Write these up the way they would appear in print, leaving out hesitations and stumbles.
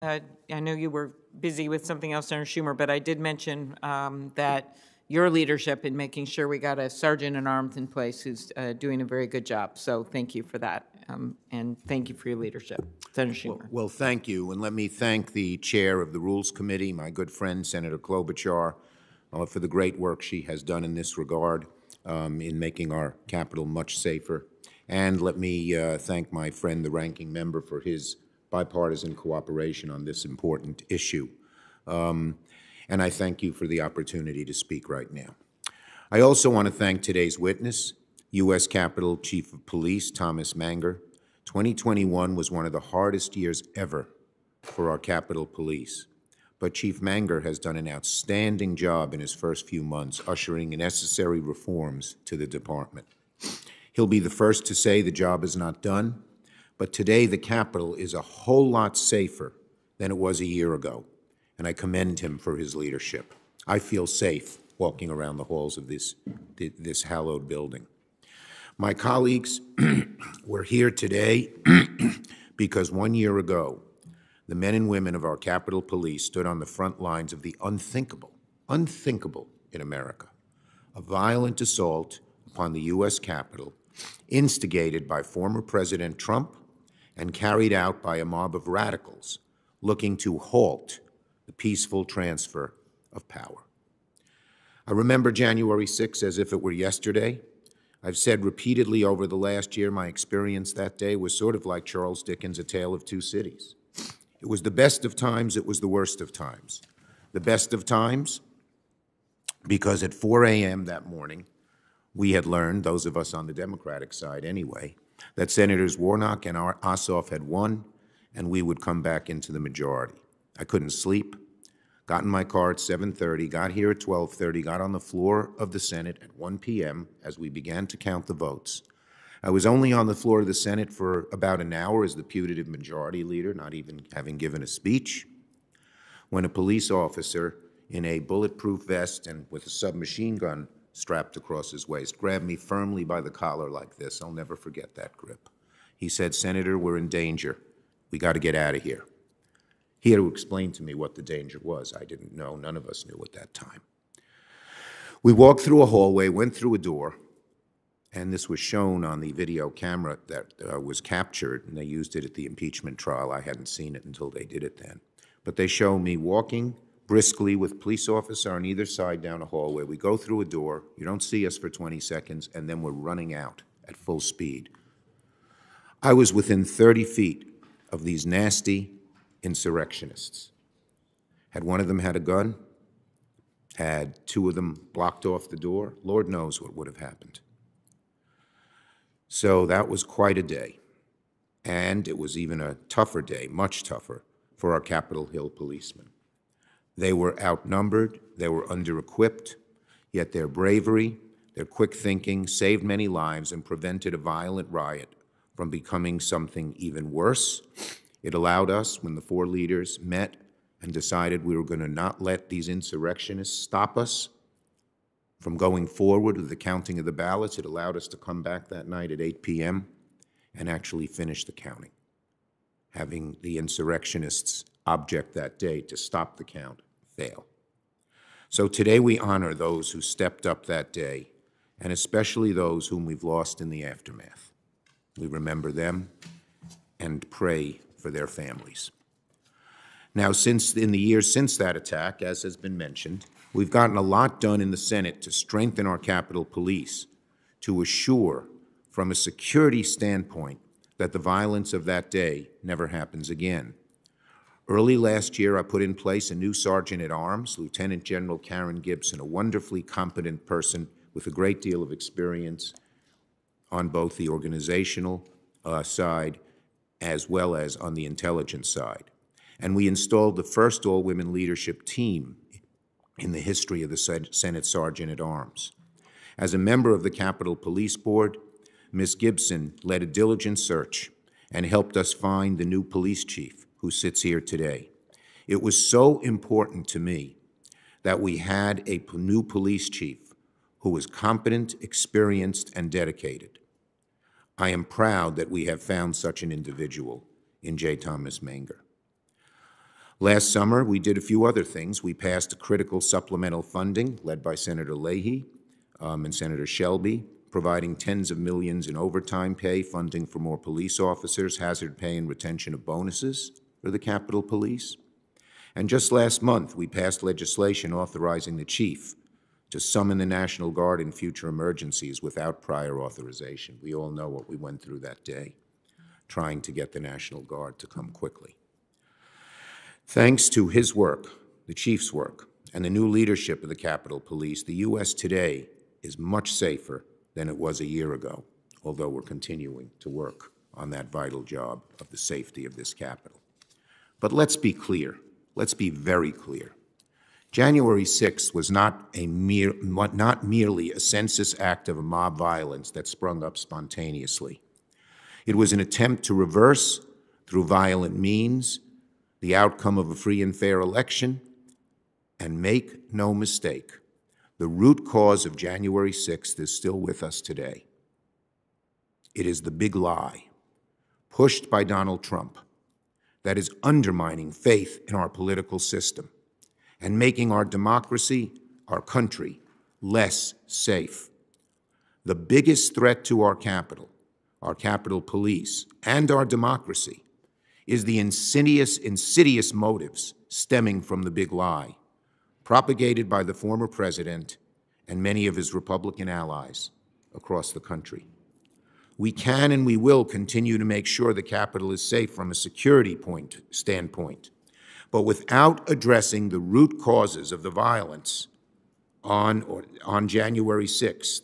Uh, I know you were busy with something else, Senator Schumer, but I did mention that your leadership in making sure we got a sergeant in arms in place who's doing a very good job. So thank you for that, and thank you for your leadership, Senator Schumer. Well, thank you, and let me thank the chair of the Rules Committee, my good friend Senator Klobuchar, for the great work she has done in this regard in making our Capitol much safer. And let me thank my friend, the ranking member, for his bipartisan cooperation on this important issue. And I thank you for the opportunity to speak right now. I also want to thank today's witness, U.S. Capitol Chief of Police Thomas Manger. 2021 was one of the hardest years ever for our Capitol Police. But Chief Manger has done an outstanding job in his first few months ushering necessary reforms to the department. He'll be the first to say the job is not done, but today the Capitol is a whole lot safer than it was a year ago, and I commend him for his leadership. I feel safe walking around the halls of this hallowed building. My colleagues, we're here today because 1 year ago, the men and women of our Capitol Police stood on the front lines of the unthinkable in America, a violent assault upon the U.S. Capitol, instigated by former President Trump and carried out by a mob of radicals looking to halt the peaceful transfer of power. I remember January 6th as if it were yesterday. I've said repeatedly over the last year my experience that day was sort of like Charles Dickens' A Tale of Two Cities. It was the best of times, it was the worst of times. The best of times because at 4 a.m. that morning, we had learned, those of us on the Democratic side anyway, that Senators Warnock and Ossoff had won, and we would come back into the majority. I couldn't sleep, got in my car at 7:30, got here at 12:30, got on the floor of the Senate at 1 p.m. as we began to count the votes. I was only on the floor of the Senate for about an hour as the putative majority leader, not even having given a speech, when a police officer in a bulletproof vest and with a submachine gun strapped across his waist grabbed me firmly by the collar like this. I'll never forget that grip. He said, "Senator, we're in danger. We got to get out of here." He had to explain to me what the danger was. I didn't know. None of us knew at that time. We walked through a hallway, went through a door, and this was shown on the video camera that was captured, and they used it at the impeachment trial. I hadn't seen it until they did it then. But they show me walking briskly with a police officer on either side down a hallway. We go through a door, you don't see us for 20 seconds, and then we're running out at full speed. I was within 30 feet of these nasty insurrectionists. Had one of them had a gun, had two of them blocked off the door, Lord knows what would have happened. So that was quite a day. And it was even a tougher day, much tougher, for our Capitol Hill policemen. They were outnumbered, they were under-equipped, yet their bravery, their quick thinking saved many lives and prevented a violent riot from becoming something even worse. It allowed us, when the four leaders met and decided we were going to not let these insurrectionists stop us from going forward with the counting of the ballots, it allowed us to come back that night at 8 p.m. and actually finish the counting, having the insurrectionists' object that day to stop the count fail. So today we honor those who stepped up that day, and especially those whom we've lost in the aftermath. We remember them and pray for their families. Now, in the years since that attack, as has been mentioned, we've gotten a lot done in the Senate to strengthen our Capitol Police, to assure, from a security standpoint, that the violence of that day never happens again. Early last year, I put in place a new Sergeant-at-Arms, Lieutenant General Karen Gibson, a wonderfully competent person with a great deal of experience on both the organizational side as well as on the intelligence side. And we installed the first all-women leadership team in the history of the Senate Sergeant-at-Arms. As a member of the Capitol Police Board, Ms. Gibson led a diligent search and helped us find the new police chief who sits here today. It was so important to me that we had a new police chief who was competent, experienced, and dedicated. I am proud that we have found such an individual in J. Thomas Manger. Last summer, we did a few other things. We passed a critical supplemental funding led by Senator Leahy and Senator Shelby, providing tens of millions in overtime pay, funding for more police officers, hazard pay, and retention of bonuses for the Capitol Police. And just last month, we passed legislation authorizing the chief to summon the National Guard in future emergencies without prior authorization. We all know what we went through that day, trying to get the National Guard to come quickly. Thanks to his work, the chief's work, and the new leadership of the Capitol Police, the U.S. today is much safer than it was a year ago, although we're continuing to work on that vital job of the safety of this Capitol. But let's be clear. Let's be very clear. January 6th was not merely a census act of a mob violence that sprung up spontaneously. It was an attempt to reverse, through violent means, the outcome of a free and fair election, and make no mistake, the root cause of January 6th is still with us today. It is the big lie, pushed by Donald Trump, that is undermining faith in our political system and making our democracy, our country, less safe. The biggest threat to our Capitol Police, and our democracy is the insidious motives stemming from the big lie, propagated by the former president and many of his Republican allies across the country. We can and we will continue to make sure the Capitol is safe from a security standpoint, but without addressing the root causes of the violence on January 6th,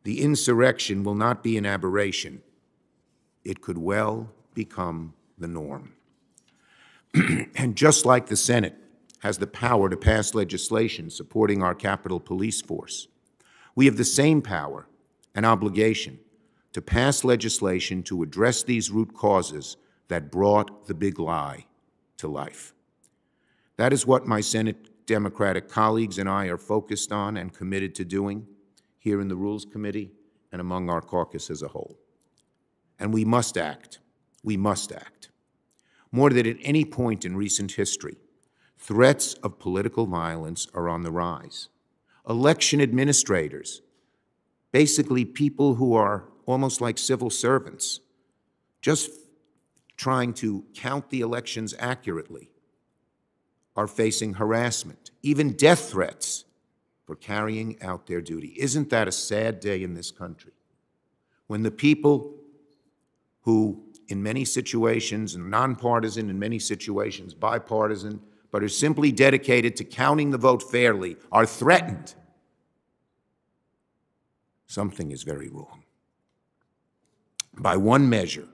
the insurrection will not be an aberration. It could well become the norm. And just like the Senate has the power to pass legislation supporting our Capitol Police force, we have the same power and obligation to pass legislation to address these root causes that brought the big lie to life. That is what my Senate Democratic colleagues and I are focused on and committed to doing here in the Rules Committee and among our caucus as a whole. And we must act. We must act. More than at any point in recent history, threats of political violence are on the rise. Election administrators, basically people who are almost like civil servants, just trying to count the elections accurately, are facing harassment, even death threats for carrying out their duty. Isn't that a sad day in this country? When the people who, in many situations, nonpartisan, in many situations, bipartisan, but are simply dedicated to counting the vote fairly, are threatened, something is very wrong. By one measure,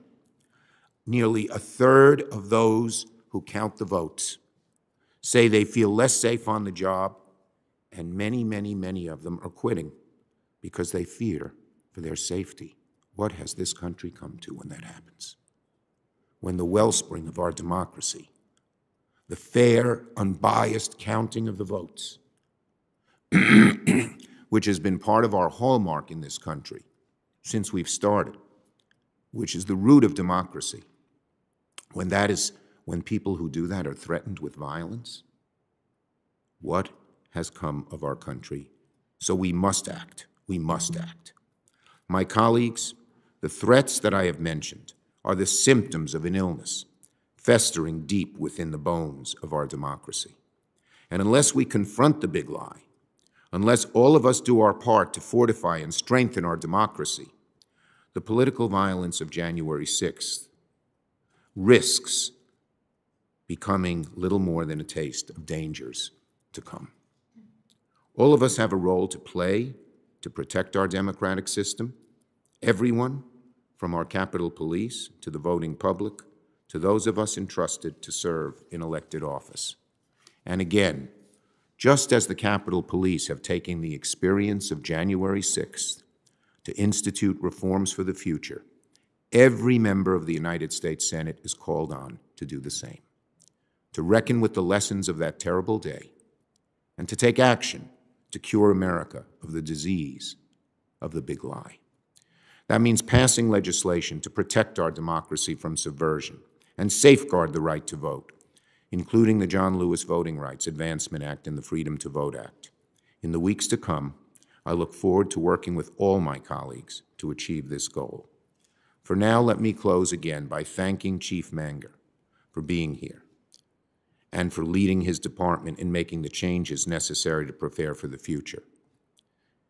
nearly a third of those who count the votes say they feel less safe on the job, and many, many, many of them are quitting because they fear for their safety. What has this country come to when that happens? When the wellspring of our democracy, the fair, unbiased counting of the votes, which has been part of our hallmark in this country since we've started, which is the root of democracy, when people who do that are threatened with violence, what has come of our country? So we must act. We must act. My colleagues, the threats that I have mentioned are the symptoms of an illness festering deep within the bones of our democracy. And unless we confront the big lie, unless all of us do our part to fortify and strengthen our democracy, the political violence of January 6th risks becoming little more than a taste of dangers to come. All of us have a role to play to protect our democratic system. Everyone, from our Capitol Police to the voting public, to those of us entrusted to serve in elected office. And again, just as the Capitol Police have taken the experience of January 6th to institute reforms for the future, every member of the United States Senate is called on to do the same, to reckon with the lessons of that terrible day, and to take action to cure America of the disease of the big lie. That means passing legislation to protect our democracy from subversion and safeguard the right to vote. including the John Lewis Voting Rights Advancement Act and the Freedom to Vote Act. In the weeks to come, I look forward to working with all my colleagues to achieve this goal. For now, let me close again by thanking Chief Manger for being here and for leading his department in making the changes necessary to prepare for the future.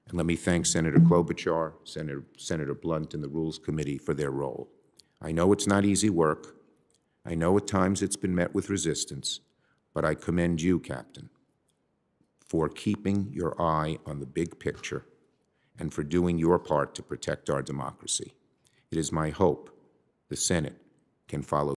And let me thank Senator Klobuchar, Senator Blunt, and the Rules Committee for their role. I know it's not easy work. I know at times it's been met with resistance, but I commend you, Captain, for keeping your eye on the big picture and for doing your part to protect our democracy. It is my hope the Senate can follow